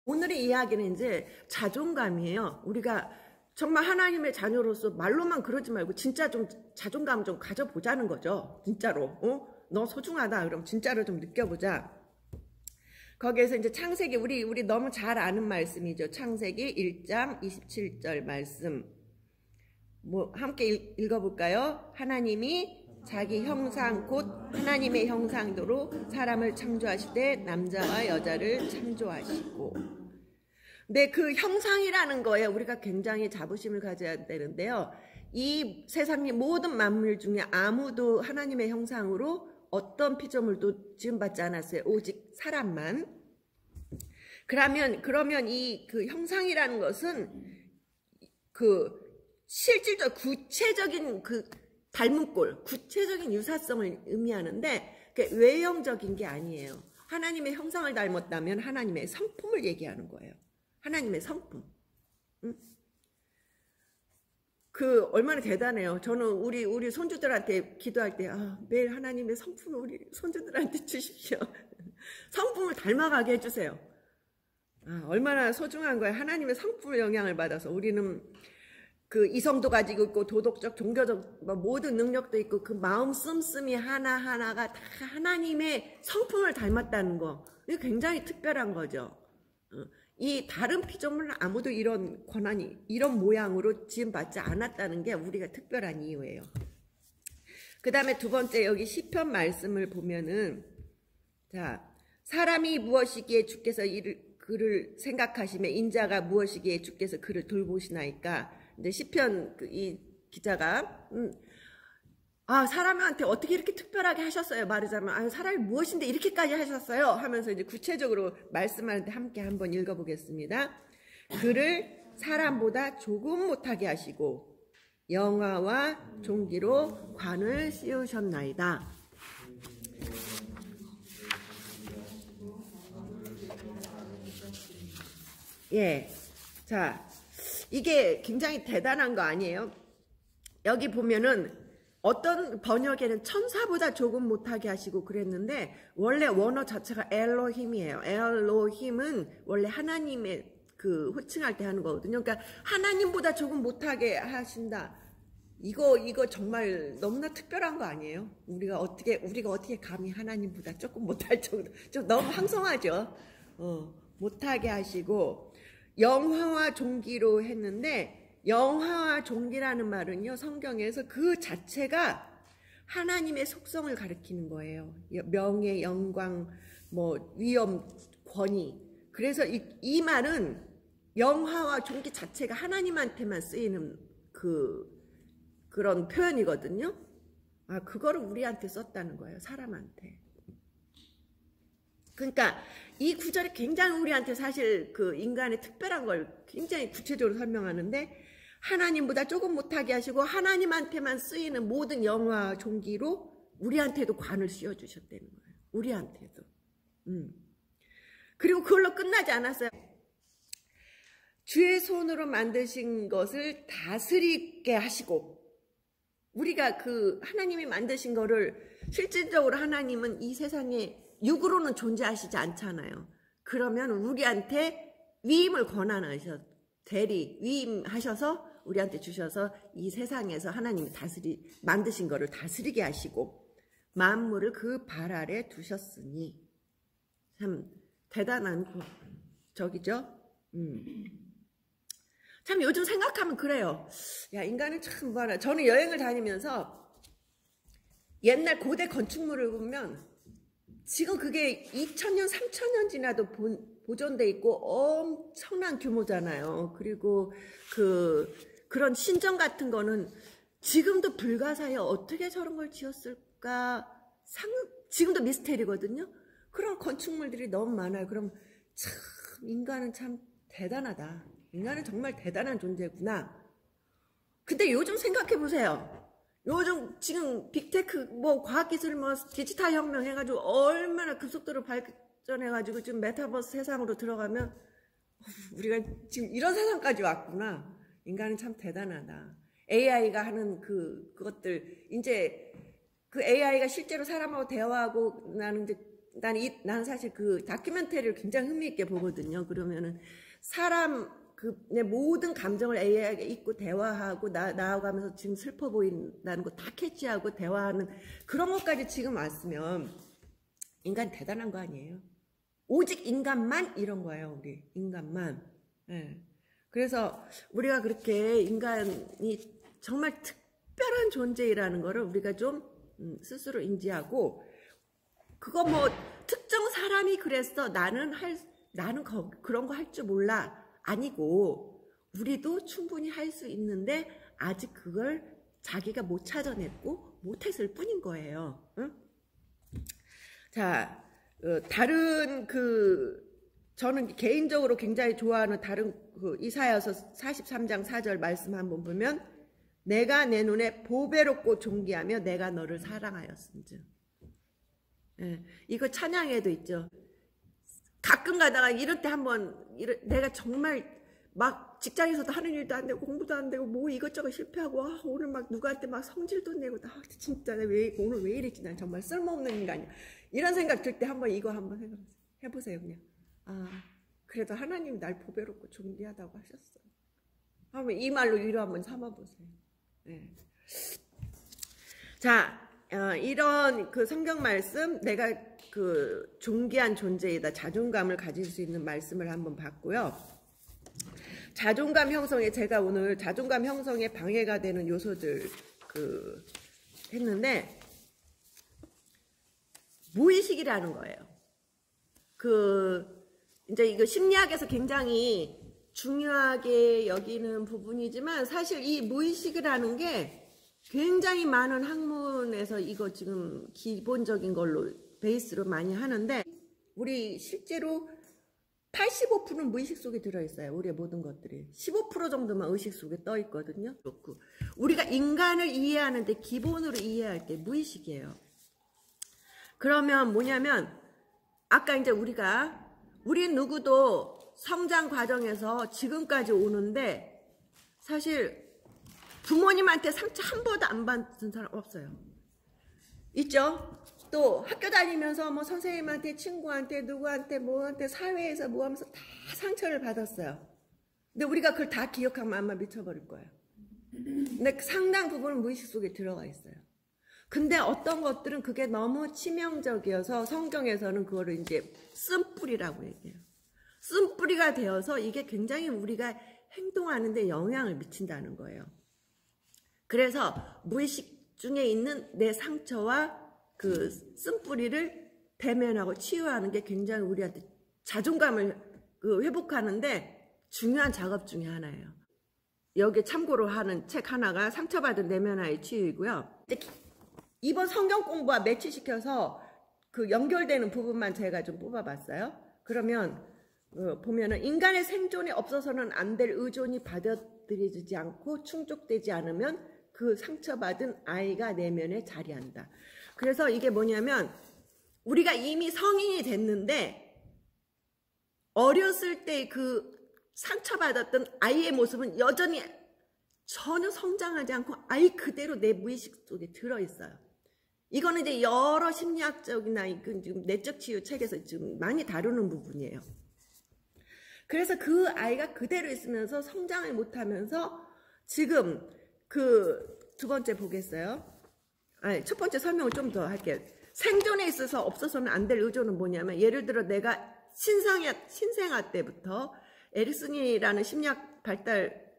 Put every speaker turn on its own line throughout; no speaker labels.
오늘의 이야기는 이제 자존감이에요. 우리가 정말 하나님의 자녀로서 말로만 그러지 말고 진짜 좀 자존감 좀 가져보자는 거죠. 진짜로. 너 소중하다. 그럼 진짜로 좀 느껴보자. 거기에서 이제 창세기, 우리 너무 잘 아는 말씀이죠. 창세기 1장 27절 말씀. 함께 읽어볼까요? 하나님이 자기 형상 곧 하나님의 형상대로 사람을 창조하실 때 남자와 여자를 창조하시고. 근데 그 형상이라는 거에 우리가 굉장히 자부심을 가져야 되는데요. 이 세상의 모든 만물 중에 아무도 하나님의 형상으로 어떤 피조물도 지음받지 않았어요. 오직 사람만. 그러면 이 그 형상이라는 것은 그 실질적 구체적인 그 닮은 꼴, 구체적인 유사성을 의미하는데 그게 외형적인 게 아니에요. 하나님의 형상을 닮았다면 하나님의 성품을 얘기하는 거예요. 하나님의 성품. 그 얼마나 대단해요. 저는 우리 손주들한테 기도할 때 매일 하나님의 성품을 우리 손주들한테 주십시오. 성품을 닮아가게 해주세요. 얼마나 소중한 거예요. 하나님의 성품의 영향을 받아서 우리는 그 이성도 가지고 있고 도덕적, 종교적 모든 능력도 있고 그 마음 씀씀이 하나하나가 다 하나님의 성품을 닮았다는 거. 이게 굉장히 특별한 거죠. 이 다른 피조물은 아무도 이런 권한이, 이런 모양으로 지음받지 않았다는 게 우리가 특별한 이유예요. 그 다음에 두 번째 여기 시편 말씀을 보면은, 자, 사람이 무엇이기에 주께서 그를 생각하시며 인자가 무엇이기에 주께서 그를 돌보시나이까. 근데 시편 이 기자가 사람한테 어떻게 이렇게 특별하게 하셨어요? 말하자면 사람이 무엇인데 이렇게까지 하셨어요? 하면서 이제 구체적으로 말씀하는데 함께 한번 읽어보겠습니다. 그를 사람보다 조금 못하게 하시고 영화와 종기로 관을 씌우셨나이다. 예, 자, 이게 굉장히 대단한 거 아니에요? 여기 보면은 어떤 번역에는 천사보다 조금 못하게 하시고 그랬는데 원래 원어 자체가 엘로힘이에요. 엘로힘은 원래 하나님의 그 호칭할 때 하는 거거든요. 그러니까 하나님보다 조금 못하게 하신다. 이거 정말 너무나 특별한 거 아니에요? 우리가 어떻게 감히 하나님보다 조금 못할 정도, 좀 너무 황송하죠. 못하게 하시고 영화와 종기로 했는데 영화와 종기라는 말은요, 성경에서 그 자체가 하나님의 속성을 가리키는 거예요. 명예, 영광, 위엄, 권위. 그래서 이 말은 영화와 종기 자체가 하나님한테만 쓰이는 그런 표현이거든요. 그거를 우리한테 썼다는 거예요. 사람한테. 그러니까 이 구절이 굉장히 우리한테 사실 그 인간의 특별한 걸 굉장히 구체적으로 설명하는데 하나님보다 조금 못하게 하시고 하나님한테만 쓰이는 모든 영화 종기로 우리한테도 관을 씌워주셨다는 거예요. 우리한테도. 그리고 그걸로 끝나지 않았어요. 주의 손으로 만드신 것을 다스리게 하시고 우리가 그 하나님이 만드신 거를 실질적으로 하나님은 이 세상에 육으로는 존재하시지 않잖아요. 그러면 우리한테 위임을 권한하셔서 위임하셔서 우리한테 주셔서 이 세상에서 하나님이 만드신 거를 다스리게 하시고 만물을 그 발 아래 두셨으니 참 대단한 적이죠. 참 요즘 생각하면 그래요. 야, 인간은 참 뭐하나. 저는 여행을 다니면서 옛날 고대 건축물을 보면 지금 그게 2000년, 3000년 지나도 보존돼 있고 엄청난 규모잖아요. 그리고 그런 신전 같은 거는 지금도 불가사의에 어떻게 저런 걸 지었을까 지금도 미스테리거든요. 그런 건축물들이 너무 많아요. 그럼 참 인간은 참 대단하다. 인간은 정말 대단한 존재구나. 근데 요즘 생각해 보세요. 요즘 지금 빅테크 과학기술 디지털 혁명 해가지고 얼마나 급속도로 발전해가지고 지금 메타버스 세상으로 들어가면 우리가 지금 이런 세상까지 왔구나. 인간은 참 대단하다. AI가 하는 그것들 이제 그 AI가 실제로 사람하고 대화하고 나는 이제 난 사실 그 다큐멘터리를 굉장히 흥미있게 보거든요. 그러면은 사람 내 모든 감정을 AI에게 잊고 대화하고 나아가면서 지금 슬퍼 보인다는 거 다 캐치하고 대화하는 그런 것까지 지금 왔으면 인간 대단한 거 아니에요? 오직 인간만 이런 거예요. 우리 인간만. 네. 그래서 우리가 그렇게 인간이 정말 특별한 존재이라는 거를 우리가 좀 스스로 인지하고, 그거 뭐 특정 사람이 그랬어 나는 그런 거 할 줄 몰라 아니고, 우리도 충분히 할 수 있는데 아직 그걸 자기가 못 찾아냈고 못했을 뿐인 거예요. 응? 자, 다른 저는 개인적으로 굉장히 좋아하는 다른 이사야서 43장 4절 말씀 한번 보면, 내가 내 눈에 보배롭고 존귀하며 내가 너를 사랑하였음즉. 예, 이거 찬양에도 있죠. 가끔 가다가 이럴 때 한번 내가 정말 막 직장에서도 하는 일도 안 되고 공부도 안 되고 뭐 이것저것 실패하고 오늘 막 누구한테 막 성질도 내고 진짜 오늘 왜 이랬지, 난 정말 쓸모없는 인간이야, 이런 생각 들 때 한번 이거 한번 해보세요. 그냥 그래도 하나님이 날 보배롭고 존귀하다고 하셨어. 한번 이 말로 위로 한번 삼아보세요. 네. 자, 이런 성경 말씀, 내가 존귀한 존재이다, 자존감을 가질 수 있는 말씀을 한번 봤고요. 자존감 형성에, 제가 오늘 자존감 형성에 방해가 되는 요소들 했는데, 무의식이라는 거예요. 이제 이거 심리학에서 굉장히 중요하게 여기는 부분이지만, 사실 이 무의식이라는 게 굉장히 많은 학문에서 이거 지금 기본적인 걸로 베이스로 많이 하는데, 우리 실제로 85%는 무의식 속에 들어있어요. 우리의 모든 것들이 15% 정도만 의식 속에 떠 있거든요. 그렇고 우리가 인간을 이해하는데 기본으로 이해할 게 무의식이에요. 그러면 뭐냐면, 아까 이제 우리 누구도 성장 과정에서 지금까지 오는데 사실 부모님한테 상처 한 번도 안 받은 사람 없어요. 있죠? 또 학교 다니면서 뭐 선생님한테, 친구한테, 누구한테, 뭐한테, 사회에서 뭐 하면서 다 상처를 받았어요. 근데 우리가 그걸 다 기억하면 아마 미쳐버릴 거예요. 근데 상당 부분은 무의식 속에 들어가 있어요. 근데 어떤 것들은 그게 너무 치명적이어서 성경에서는 그거를 이제 쓴뿌리라고 얘기해요. 쓴뿌리가 되어서 이게 굉장히 우리가 행동하는데 영향을 미친다는 거예요. 그래서 무의식 중에 있는 내 상처와 쓴뿌리를 대면하고 치유하는 게 굉장히 우리한테 자존감을 회복하는데 중요한 작업 중에 하나예요. 여기 참고로 하는 책 하나가 상처받은 내면화의 치유이고요. 이번 성경 공부와 매치시켜서 연결되는 부분만 제가 좀 뽑아봤어요. 그러면 보면은, 인간의 생존에 없어서는 안 될 의존이 받아들여지지 않고 충족되지 않으면 그 상처받은 아이가 내면에 자리한다. 그래서 이게 뭐냐면, 우리가 이미 성인이 됐는데 어렸을 때 상처받았던 아이의 모습은 여전히 전혀 성장하지 않고 아이 그대로 내 무의식 속에 들어있어요. 이거는 이제 여러 심리학적이나 지금 내적 치유 책에서 지금 많이 다루는 부분이에요. 그래서 그 아이가 그대로 있으면서 성장을 못하면서 지금 두 번째 보겠어요. 첫 번째 설명을 좀 더 할게요. 생존에 있어서 없어서는 안 될 의존은 뭐냐면, 예를 들어 내가 신생아 때부터 에릭슨이라는 심리학 발달,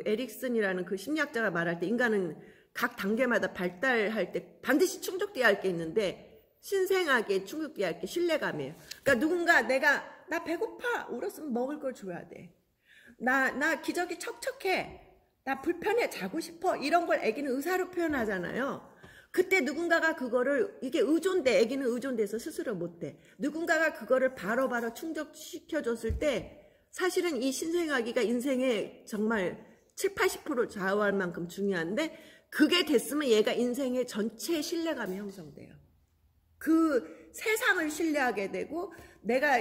에릭슨이라는 심리학자가 말할 때 인간은 각 단계마다 발달할 때 반드시 충족돼야 할 게 있는데, 신생아게 충족돼야 할 게 신뢰감이에요. 그러니까 누군가 나 배고파 울었으면 먹을 걸 줘야 돼. 나 기저귀 척척해. 나 불편해, 자고 싶어. 이런 걸 애기는 의사로 표현하잖아요. 그때 누군가가 그거를, 이게 의존돼. 애기는 의존돼서 스스로 못돼. 누군가가 그거를 바로바로 충족시켜줬을 때 사실은 이 신생아기가 인생에 정말 70~80% 좌우할 만큼 중요한데, 그게 됐으면 얘가 인생의 전체 신뢰감이 형성돼요. 세상을 신뢰하게 되고, 내가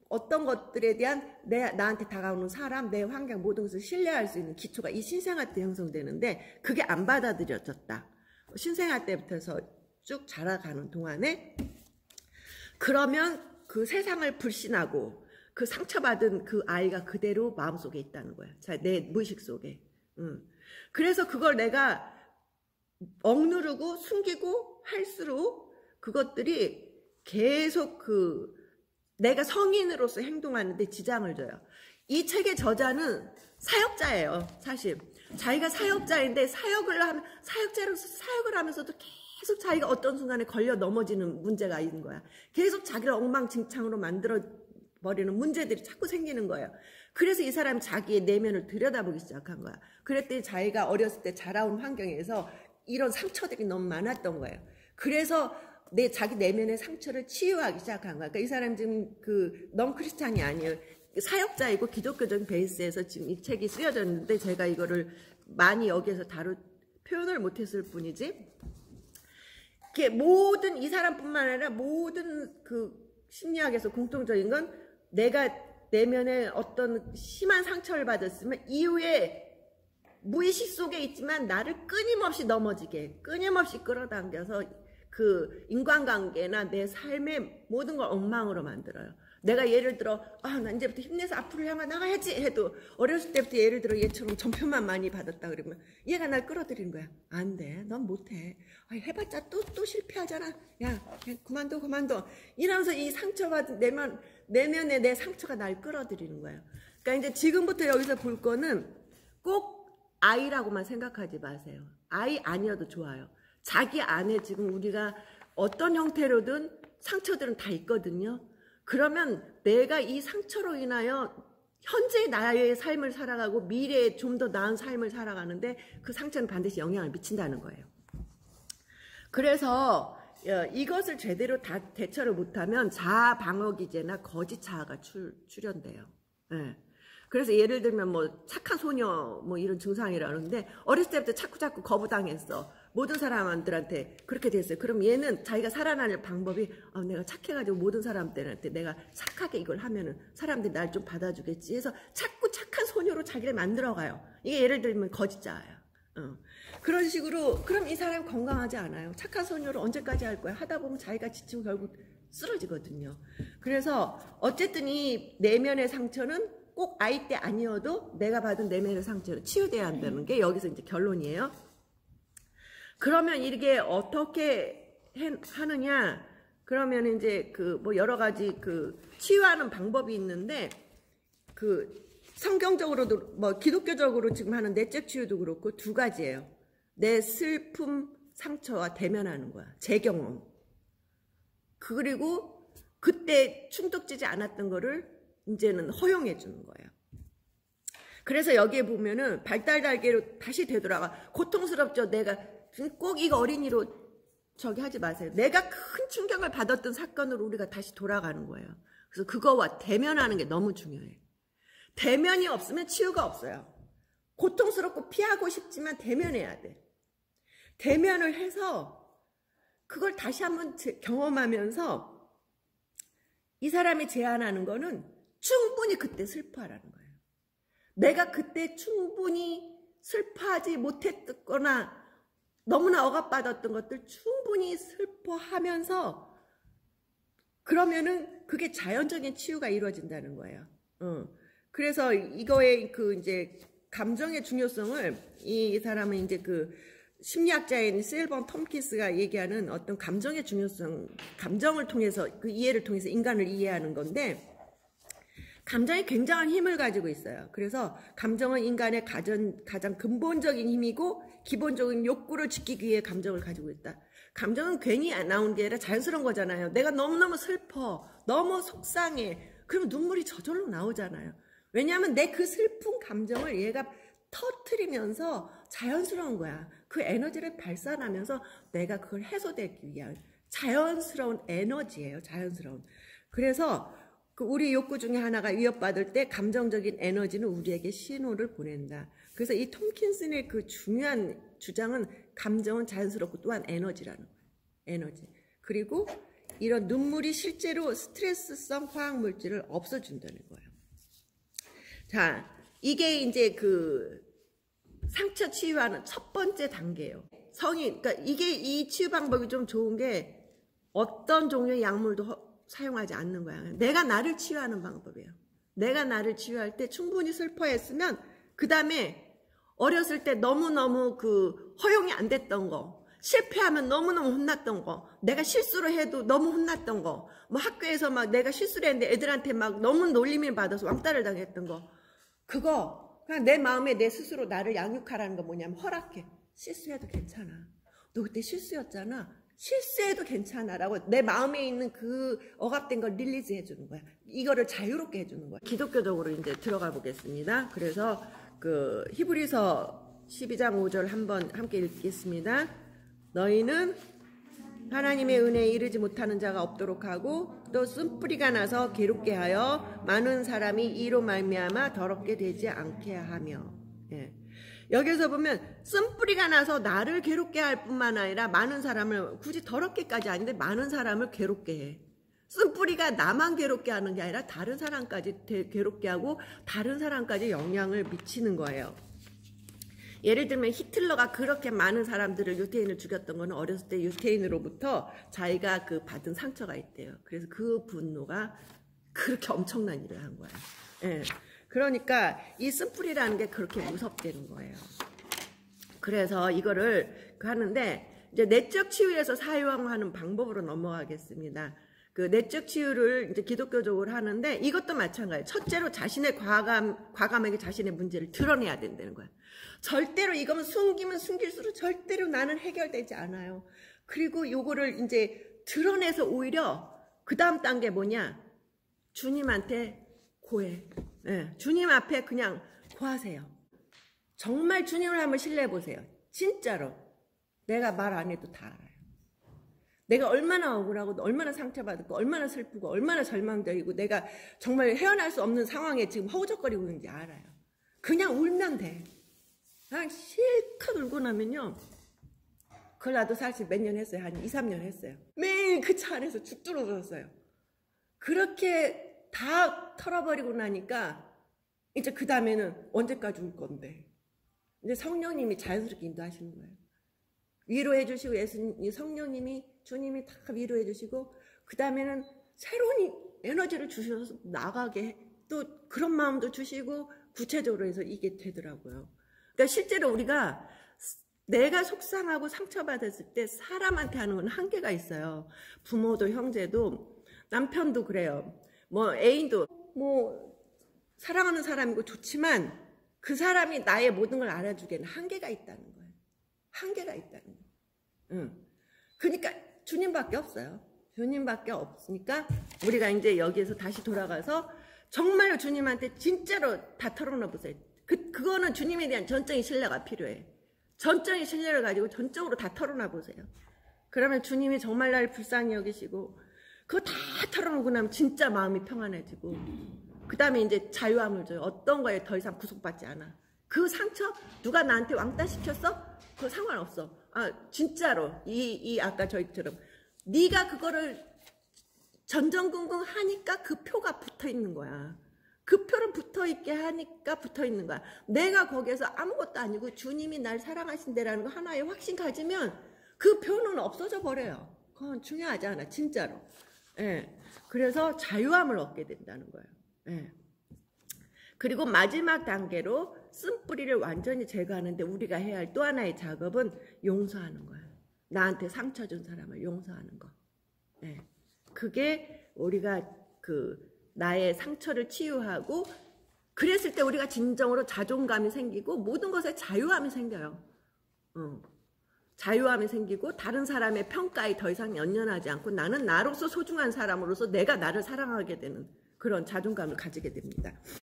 어떤 것들에 대한 나한테 다가오는 사람, 내 환경, 모든 것을 신뢰할 수 있는 기초가 이 신생아 때 형성되는데, 그게 안 받아들여졌다. 신생아 때부터 해서 쭉 자라가는 동안에 그러면 그 세상을 불신하고 그 상처받은 그 아이가 그대로 마음속에 있다는 거야. 자, 내 무의식 속에. 그래서 그걸 내가 억누르고 숨기고 할수록 그것들이 계속 내가 성인으로서 행동하는데 지장을 줘요. 이 책의 저자는 사역자예요, 사실. 자기가 사역자인데 사역자로서 사역을 하면서도 계속 자기가 어떤 순간에 걸려 넘어지는 문제가 있는 거야. 계속 자기를 엉망진창으로 만들어버리는 문제들이 자꾸 생기는 거예요. 그래서 이 사람이 자기의 내면을 들여다보기 시작한 거야. 그랬더니 자기가 어렸을 때 자라온 환경에서 이런 상처들이 너무 많았던 거예요. 그래서 자기 내면의 상처를 치유하기 시작한 거야. 그러니까 이 사람 지금 넌 크리스찬이 아니에요. 사역자이고 기독교적인 베이스에서 지금 이 책이 쓰여졌는데 제가 이거를 많이 여기에서 표현을 못했을 뿐이지. 모든 이 사람뿐만 아니라 모든 심리학에서 공통적인 건 내가 내면에 어떤 심한 상처를 받았으면 이후에 무의식 속에 있지만 나를 끊임없이 넘어지게 끊임없이 끌어당겨서 인간관계나 내 삶의 모든 걸 엉망으로 만들어요. 내가 예를 들어 나 이제부터 힘내서 앞으로 향해 나가야지 해도 어렸을 때부터 예를 들어 얘처럼 전표만 많이 받았다 그러면 얘가 날 끌어들이는 거야. 안 돼. 넌 못해. 해봤자 또 실패하잖아. 야 그만둬. 이러면서 이 상처받은 내면에 내 상처가 날 끌어들이는 거예요. 그러니까 이제 지금부터 여기서 볼 거는 꼭 아이라고만 생각하지 마세요. 아이 아니어도 좋아요. 자기 안에 지금 우리가 어떤 형태로든 상처들은 다 있거든요. 그러면 내가 이 상처로 인하여 현재 나의 삶을 살아가고 미래에 좀 더 나은 삶을 살아가는데 그 상처는 반드시 영향을 미친다는 거예요. 그래서 이것을 제대로 다 대처를 못하면 자아 방어 기제나 거짓 자아가 출현돼요. 네. 그래서 예를 들면 착한 소녀 이런 증상이라는데 어렸을 때부터 자꾸 거부당했어. 모든 사람들한테 그렇게 됐어요. 그럼 얘는 자기가 살아나는 방법이 내가 착해가지고 모든 사람들한테 내가 착하게 이걸 하면은 사람들이 날 좀 받아주겠지 해서 자꾸 착한 소녀로 자기를 만들어가요. 이게 예를 들면 거짓자예요. 그런 식으로 그럼 이 사람 건강하지 않아요. 착한 소녀로 언제까지 할 거야. 하다 보면 자기가 지치고 결국 쓰러지거든요. 그래서 어쨌든 이 내면의 상처는 꼭 아이 때 아니어도 내가 받은 내면의 상처를 치유돼야 한다는 게 여기서 이제 결론이에요. 그러면 이게 어떻게 하느냐? 그러면 이제 여러 가지 치유하는 방법이 있는데 성경적으로도 기독교적으로 지금 하는 내적 치유도 그렇고 두 가지예요. 내 슬픔, 상처와 대면하는 거야. 제 경험. 그리고 그때 충격지지 않았던 거를 이제는 허용해 주는 거예요. 그래서 여기에 보면은 발달달개로 다시 되돌아가. 고통스럽죠. 내가 꼭 이거 어린이로 하지 마세요. 내가 큰 충격을 받았던 사건으로 우리가 다시 돌아가는 거예요. 그래서 그거와 대면하는 게 너무 중요해요. 대면이 없으면 치유가 없어요. 고통스럽고 피하고 싶지만 대면해야 돼. 대면을 해서 그걸 다시 한번 경험하면서 이 사람이 제안하는 거는 충분히 그때 슬퍼하라는 거예요. 내가 그때 충분히 슬퍼하지 못했거나 너무나 억압받았던 것들 충분히 슬퍼하면서 그러면은 그게 자연적인 치유가 이루어진다는 거예요. 그래서 이거의 이제 감정의 중요성을 이 사람은 이제 심리학자인 실번 톰킨스가 얘기하는 어떤 감정의 중요성, 감정을 통해서 이해를 통해서 인간을 이해하는 건데 감정이 굉장한 힘을 가지고 있어요. 그래서 감정은 인간의 가장 근본적인 힘이고 기본적인 욕구를 지키기 위해 감정을 가지고 있다. 감정은 괜히 나온 게 아니라 자연스러운 거잖아요. 내가 너무너무 슬퍼, 너무 속상해. 그러면 눈물이 저절로 나오잖아요. 왜냐하면 내 그 슬픈 감정을 얘가 터트리면서 자연스러운 거야. 그 에너지를 발산하면서 내가 그걸 해소되기 위한 자연스러운 에너지예요. 자연스러운. 그래서 우리 욕구 중에 하나가 위협받을 때 감정적인 에너지는 우리에게 신호를 보낸다. 그래서 이 톰킨슨의 중요한 주장은 감정은 자연스럽고 또한 에너지라는 거예요. 에너지. 그리고 이런 눈물이 실제로 스트레스성 화학물질을 없애준다는 거예요. 자, 이게 이제 상처 치유하는 첫 번째 단계예요. 그러니까 이 치유 방법이 좀 좋은 게 어떤 종류의 약물도 사용하지 않는 거야. 내가 나를 치유하는 방법이에요. 내가 나를 치유할 때 충분히 슬퍼했으면 그 다음에 어렸을 때 너무너무 그 허용이 안 됐던 거, 실패하면 너무너무 혼났던 거, 내가 실수를 해도 너무 혼났던 거, 뭐 학교에서 막 내가 실수를 했는데 애들한테 막 너무 놀림을 받아서 왕따를 당했던 거, 그거 그냥 내 마음에 내 스스로 나를 양육하라는 거 뭐냐면 허락해. 실수해도 괜찮아. 너 그때 실수였잖아. 실수해도 괜찮아라고 내 마음에 있는 그 억압된 걸 릴리즈 해주는 거야. 이거를 자유롭게 해주는 거야. 기독교적으로 이제 들어가 보겠습니다. 그래서 그 히브리서 12장 5절 한번 함께 읽겠습니다. 너희는 하나님의 은혜에 이르지 못하는 자가 없도록 하고 또 쓴뿌리가 나서 괴롭게 하여 많은 사람이 이로 말미암아 더럽게 되지 않게 하며. 예. 여기서 보면 쓴뿌리가 나서 나를 괴롭게 할 뿐만 아니라 많은 사람을, 굳이 더럽게까지 아닌데 많은 사람을 괴롭게 해. 쓴뿌리가 나만 괴롭게 하는 게 아니라 다른 사람까지 괴롭게 하고 다른 사람까지 영향을 미치는 거예요. 예를 들면 히틀러가 그렇게 많은 사람들을, 유태인을 죽였던 거는 어렸을 때 유태인으로부터 자기가 그 받은 상처가 있대요. 그래서 그 분노가 그렇게 엄청난 일을 한 거야. 예. 그러니까 이 쓴뿌리라는 게 그렇게 무섭다는 거예요. 그래서 이거를 하는데 이제 내적 치유에서 사용하는 방법으로 넘어가겠습니다. 그 내적 치유를 이제 기독교적으로 하는데 이것도 마찬가지예요. 첫째로 자신의 과감하게 자신의 문제를 드러내야 된다는 거야. 절대로 이거는 숨기면 숨길수록 절대로 나는 해결되지 않아요. 그리고 요거를 이제 드러내서 오히려 그 다음 단계 뭐냐? 주님한테 고해. 네, 주님 앞에 그냥 고하세요. 정말 주님을 한번 신뢰해 보세요. 진짜로. 내가 말 안 해도 다 알아요. 내가 얼마나 억울하고 얼마나 상처받았고 얼마나 슬프고 얼마나 절망적이고 내가 정말 헤어날 수 없는 상황에 지금 허우적거리고 있는지 알아요. 그냥 울면 돼. 그냥 실컷 울고 나면요. 그걸 나도 사실 몇 년 했어요. 한 2, 3년 했어요. 매일 그 차 안에서 죽도록 울었어요. 그렇게 다 털어버리고 나니까 이제 그 다음에는 언제까지 울 건데. 이제 성령님이 자연스럽게 인도하시는 거예요. 위로해 주시고 예수님, 성령님이, 주님이 다 위로해 주시고 그 다음에는 새로운 에너지를 주셔서 나가게 또 그런 마음도 주시고 구체적으로 해서 이게 되더라고요. 그러니까 실제로 우리가 내가 속상하고 상처받았을 때 사람한테 하는 건 한계가 있어요. 부모도 형제도 남편도 그래요. 뭐 애인도 뭐 사랑하는 사람이고 좋지만 그 사람이 나의 모든 걸 알아주기에는 한계가 있다는 거예요. 한계가 있다는 거예요. 응. 그러니까 주님밖에 없어요. 주님밖에 없으니까 우리가 이제 여기에서 다시 돌아가서 정말로 주님한테 진짜로 다 털어놓아 보세요. 그거는 주님에 대한 전적인 신뢰가 필요해. 전적인 신뢰를 가지고 전적으로 다 털어놔 보세요. 그러면 주님이 정말 나를 불쌍히 여기시고 그거 다 털어놓고 나면 진짜 마음이 평안해지고 그 다음에 이제 자유함을 줘요. 어떤 거에 더 이상 구속받지 않아. 그 상처 누가 나한테 왕따 시켰어? 그거 상관없어. 아 진짜로 아까 저희처럼 네가 그거를 전전긍긍 하니까 그 표가 붙어있는 거야. 그 표를 붙어있게 하니까 붙어있는 거야. 내가 거기에서 아무것도 아니고 주님이 날 사랑하신다라는 거 하나의 확신 가지면 그 표는 없어져 버려요. 그건 중요하지 않아. 진짜로. 예. 그래서 자유함을 얻게 된다는 거예요. 예. 그리고 마지막 단계로 쓴뿌리를 완전히 제거하는데 우리가 해야 할 또 하나의 작업은 용서하는 거예요. 나한테 상처 준 사람을 용서하는 거. 예. 그게 우리가 나의 상처를 치유하고 그랬을 때 우리가 진정으로 자존감이 생기고 모든 것에 자유함이 생겨요. 자유함이 생기고 다른 사람의 평가에 더 이상 연연하지 않고 나는 나로서 소중한 사람으로서 내가 나를 사랑하게 되는 그런 자존감을 가지게 됩니다.